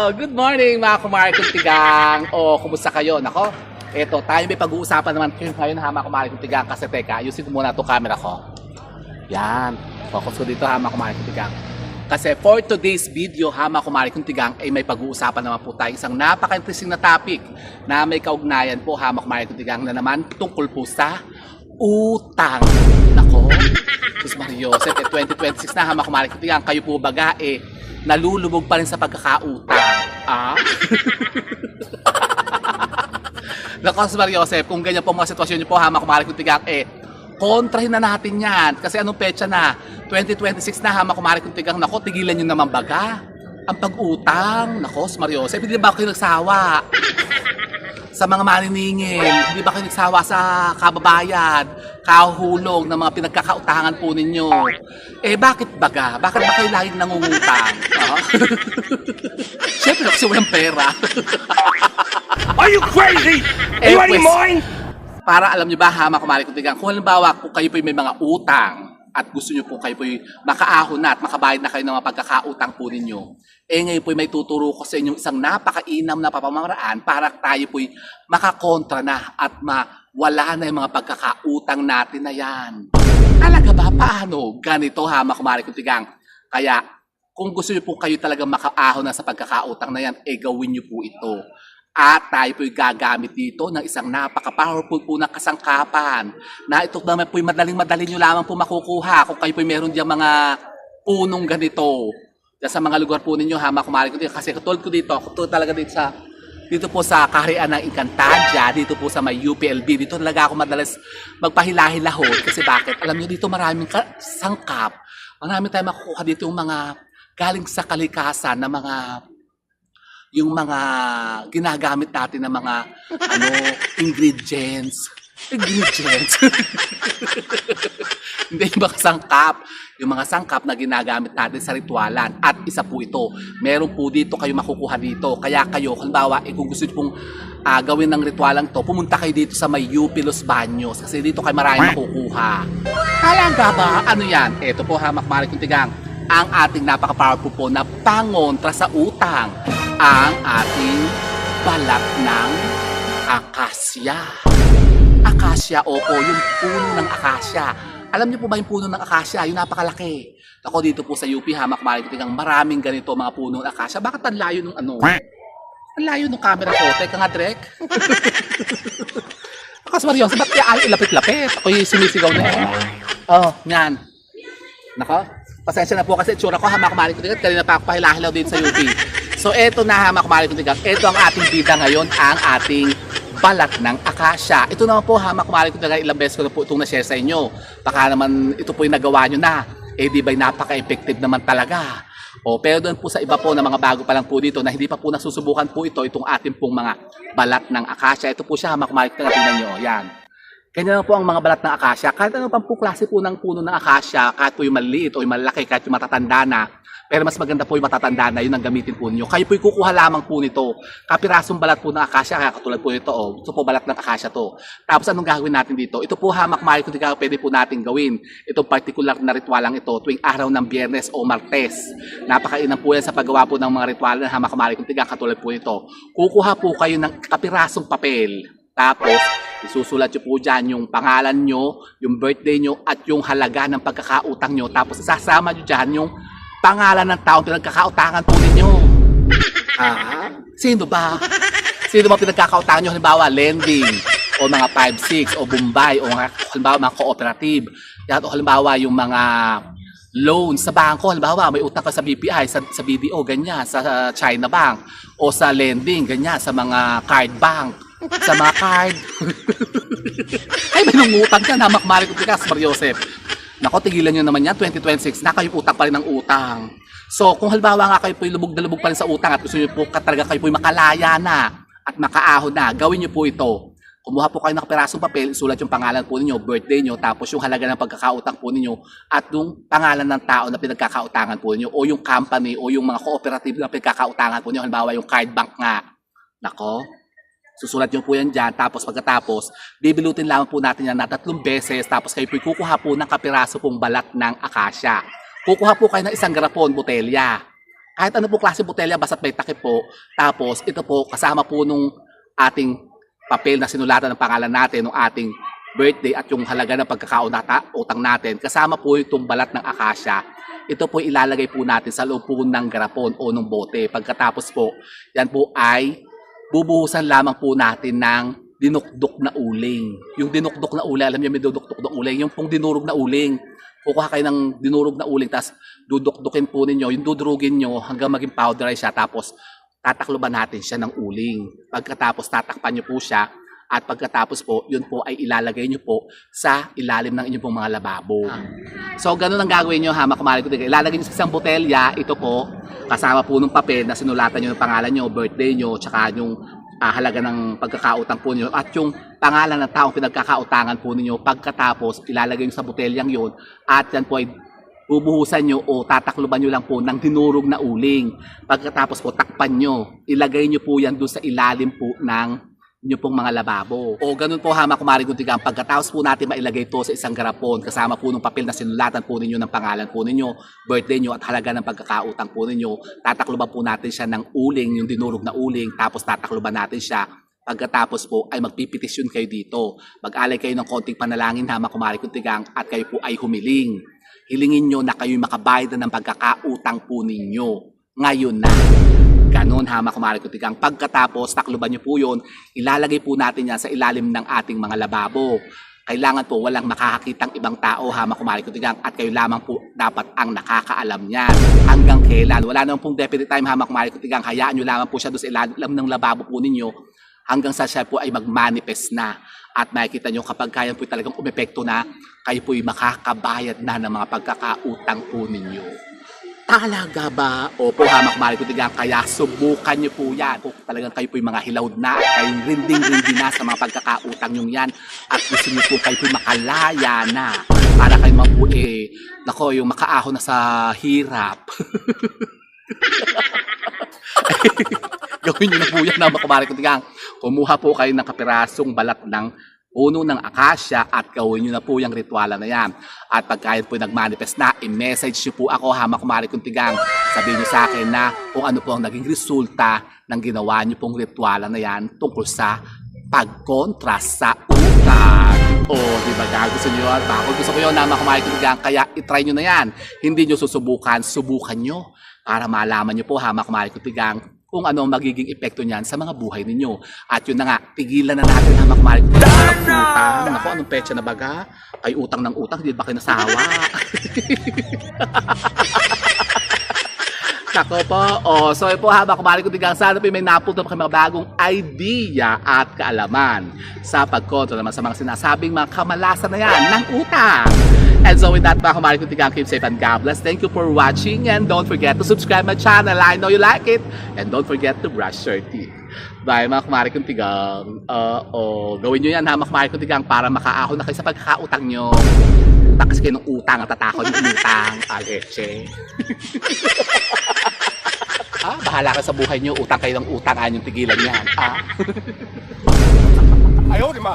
Good morning mga kumare kong tigang. O, kumusta kayo? Nako, eto, tayo may pag-uusapan naman ngayon ha mga kumare kong tigang. Kasi teka, ayusin ko muna itong camera ko. Yan, focus ko dito ha mga kumare kong tigang. Kasi for today's video ha mga kumare kong tigang, ay may pag-uusapan naman po tayo isang napaka-interesting na topic na may kaugnayan po ha mga kumare kong tigang na naman tungkol po sa utang. Nako, Sus Mario, 2026 na ha mga kumare kong tigang. Kayo po baga nalulubog pa rin sa pagkakautang. Nakos Mario Joseph, kung ganyan po mga sitwasyon niyo po ha, mga kumare kong tigang, kontrahin na natin yan. Kasi anong petsa na? 2026 na ha, mga kumare kong tigang, nako, tigilan nyo naman baga. Ang pag-utang, nakos Mario Joseph, hindi ba kayo nagsawa? Sa mga maniningil, hindi ba kayo nagsawa sa kababayan, kahuhulog ng mga pinagkakautangan po ninyo? Bakit baga? Bakit ba kayo laging nangungutang? Siyempre kasi walang pera. Are you crazy? Are you out of your mind? Para alam nyo ba ha, mga kumare kong tigang, kung halimbawa kung kayo po may mga utang at gusto nyo po kayo po makaahon na at makabayad na kayo ng mga pagkakautang po ninyo, ngayon po may tuturo ko sa inyong isang napakainam na pamamaraan para tayo po makakontra na at mawala na yung mga pagkakautang natin na yan. Talaga ba? Paano? Ganito ha, mga kumare kong tigang. Kaya, kung gusto nyo po kayo talaga makaahon na sa pagkakautang na yan, gawin nyo po ito. At tayo po'y gagamit dito ng isang napaka-powerful po na kasangkapan na ito naman po'y madaling-madali nyo lamang po makukuha kung kayo po'y meron diyang mga punong ganito. Diyan sa mga lugar po ninyo ha, mga kumare ko dito. Kasi katulad ko dito, talaga dito po sa kaharian ng Encantadia, dito po sa may UPLB, dito talaga ako madalas magpahilahilahod. Kasi bakit? Alam nyo dito maraming sangkap. Marami tayong makukuha dito yung mga galing sa kalikasan na yung mga ginagamit natin na mga ingredients. Hindi yung mga sangkap. Yung mga sangkap na ginagamit natin sa ritualan. At isa po ito. Meron po dito kayo makukuha dito. Kaya kayo, halimbawa, kung gusto nyo pong gawin ng ritualang to, pumunta kayo dito sa may UP Los Baños. Kasi dito kayo maraming makukuha. Talaga ba? Ano yan? Ito po ha, makmari kong tigang. Ang ating napaka-powerful po na pangontra sa utang. Ang ating balat ng akasya. Akasya, opo, yung puno ng akasya. Alam niyo po ba yung puno ng akasya? Yung napakalaki. Ako dito po sa UP, hamak maraming tigang maraming ganito mga puno ng akasya. Bakit ang layo ng Ang layo ng camera ko. Teka nga, Drek. Akas Marion, ba't kaya ilapit-lapit? Ako'y sumisigaw na yan. Nako, pasensya na po kasi itsura ko, hamak maraming tigang. Kanina pa ako pahilahilaw din sa UP. So, eto na hamak maraming tigang. Eto ang ating bida ngayon, ang ating balat ng akasya. Ito naman po hamak kumari ko talaga ilang beses ko na po itong na-share sa inyo. Baka naman ito po yung nagawa nyo na. Di ba'y napaka-effective naman talaga. Pero doon po sa iba po na mga bago pa lang po dito na hindi pa po nasusubukan po itong ating pong mga balat ng akasya. Ito po siya hamak kumari ko talaga tingnan nyo. Yan. Ganyan po ang mga balat ng akasya. Kahit ano pang po klase po ng puno ng akasya, kahit po yung maliit o yung malaki, kahit yung matatanda na. Pero mas maganda po yung matatanda na, yun ang gamitin po niyo. Kayo po'y kukuha lamang po nito. Kapirasong balat po ng akasya, kaya katulad po nito, ito po balat ng akasya to. Tapos anong gagawin natin dito? Ito po hamak mari kung pwede po natin gawin. Itong particular na ritualang ito, tuwing araw ng Biyernes o Martes. Napakainam po yan sa paggawa po ng mga ritual na hamak mari kung katulad po nito. Kukuha po kayo ng kapirasong papel. Tapos, isusulat nyo po dyan yung pangalan nyo, yung birthday nyo, at yung halaga ng pagkakautang nyo. Tapos, isasama nyo dyan yung pangalan ng taong pinagkakautangan po ninyo. Sino ba? Sino ba pinagkakautangan nyo? Halimbawa, lending, o mga 5-6, o Bombay, o halimbawa mga cooperative. Yan, o halimbawa yung mga loans sa bangko. Halimbawa, may utang ka sa BPI, sa BDO, ganyan, sa China Bank, o sa lending, ganyan, sa mga card bank, sa mga card. Ay, may nangutang ka na, makmari ko tigas, Mario Joseph. Nako, tigilan nyo naman yan, 2026 na kayo utang pa rin ng utang. So, kung halimbawa nga kayo po'y lubog na lubog pa rin sa utang at gusto nyo po talaga kayo po'y makalaya na at makaahon na, gawin nyo po ito. Kumuha po kayo ng pirasong papel, sulat yung pangalan po ninyo, birthday nyo, tapos yung halaga ng pagkakautang po ninyo at yung pangalan ng tao na pinagkakautangan po ninyo o yung company o yung mga cooperative na pinagkakautangan po ninyo, halimbawa yung card bank nga. Nako, susulat nyo po yan dyan, tapos pagkatapos, bibilutin lamang po natin yan na 3 beses, tapos kayo po kukuha po ng kapiraso pong balat ng akasya. Kukuha po kayo ng 1 garapon, botelya. Kahit ano po klase botelya, basta't may takip po. Tapos, ito po, kasama po nung ating papel na sinulatan ng pangalan natin, nung ating birthday at yung halaga ng pagkakautang natin, kasama po itong balat ng akasya. Ito po ilalagay po natin sa loob po ng garapon o ng bote. Pagkatapos po, yan po ay bubuhusan lamang po natin ng dinukdok na uling. Yung dinukdok na uling, alam niyo may dudukdok na uling, yung pong dinurog na uling. Kukuha kayo ng dinurog na uling, tapos dudukdukin po ninyo, yung dudurugin nyo hanggang maging powderize siya, tapos tatakloban natin siya ng uling. Pagkatapos tatakpan nyo po siya, at pagkatapos po, yun po ay ilalagay nyo po sa ilalim ng inyong pong mga lababo. So, ganun ang gagawin nyo ha, mga kumari ko. Ilalagay nyo sa isang botelya, ito po, kasama po ng papel na sinulatan nyo ng pangalan nyo, birthday nyo, tsaka yung halaga ng pagkakautang po ninyo, at yung pangalan ng taong pinagkakautangan po ninyo. Pagkatapos, ilalagay nyo sa botelyang yun, at yan po ay bubuhusan nyo o tatakloban nyo lang po ng dinurog na uling. Pagkatapos po, takpan nyo. Ilagay nyo po yan doon sa ilalim po ng inyo pong mga lababo. O ganun po ha, mga kumari kuntigang, pagkatapos po natin mailagay ito sa isang garapon, kasama po ng papel na sinulatan po ninyo ng pangalan po ninyo, birthday nyo at halaga ng pagkakautang po ninyo, tatakloban po natin siya ng uling, yung dinurog na uling, tapos tatakloban natin siya. Pagkatapos po ay magpipetisyon kayo dito. Mag-alay kayo ng konting panalangin ha, mga kumari kuntigang, at kayo po ay humiling. Hilingin nyo na kayo'y makabayad na ng pagkakautang po ninyo ngayon na. Ganon ha, mga kumari kuntigang. Pagkatapos, takloban nyo po yun, ilalagay po natin yan sa ilalim ng ating mga lababo. Kailangan po walang makakakitang ibang tao ha, mga kumari kuntigang, at kayo lamang po dapat ang nakakaalam niyan. Hanggang kailan? Wala naman pong definite time ha, mga kumari kuntigang. Hayaan nyo lamang po siya doon sa ilalim ng lababo po ninyo hanggang sa siya po ay mag-manifest na. At makikita nyo kapag kaya po talagang umepekto na, kayo po ay makakabayad na ng mga pagkakautang po ninyo. Talaga ba? Opo ha, mga kumari kuntigang, kaya subukan nyo po yan. Kung talagang kayo po yung mga hilawd na, kayong rinding-rindi na sa mga pagkakautang nyo yan, at gusto nyo po kayo po makalaya na, para kayo mga po nako, yung makaahon na sa hirap. Gawin nyo na po yan, mga kumari kuntigang. Kumuha po kayo ng kapirasong balat ng puno ng akasya at gawin nyo na po yung rituala na yan. At pagkain po nag-manifest na, i-message nyo po ako ha, mga kumari kuntigang. Sabihin nyo sa akin na kung ano po ang naging resulta ng ginawa nyo pong rituala na yan tungkol sa pagkontra sa utang. O, di ba gusto nyo yun? Bakit gusto ko yun na mga kumari kuntigang, kaya itry nyo na yan. Hindi nyo susubukan, subukan nyo para malaman nyo po ha, mga kumari kuntigang, kung ano ang magiging epekto niyan sa mga buhay ninyo. At yun na nga, tigilan na natin ha, mga kumari kuntigang, utang. Naku, anong petsa na baga? Kay utang ng utang, hindi ba kayo nasawa? Nako po. So po ha, mga kumari kuntigang, sana po may napunta pa kayo mga bagong idea at kaalaman sa pagkontra naman sa mga sinasabing mga kamalasan na yan ng utang. And so with that, mga kumari kuntigang, keep safe and God bless. Thank you for watching, and don't forget to subscribe my channel. I know you like it. And don't forget to brush your teeth. Bye, mga kumari kuntigang. Gawin nyo yan ha, mga kumari kuntigang, para makaahon na kayo sa pagkakautang nyo. Utang kasi kayo ng utang at tatakot ng utang. Aleche. Bahala ka sa buhay nyo. Utang kayo ng utang. Anyong tigilan yan. Ayaw, di ba?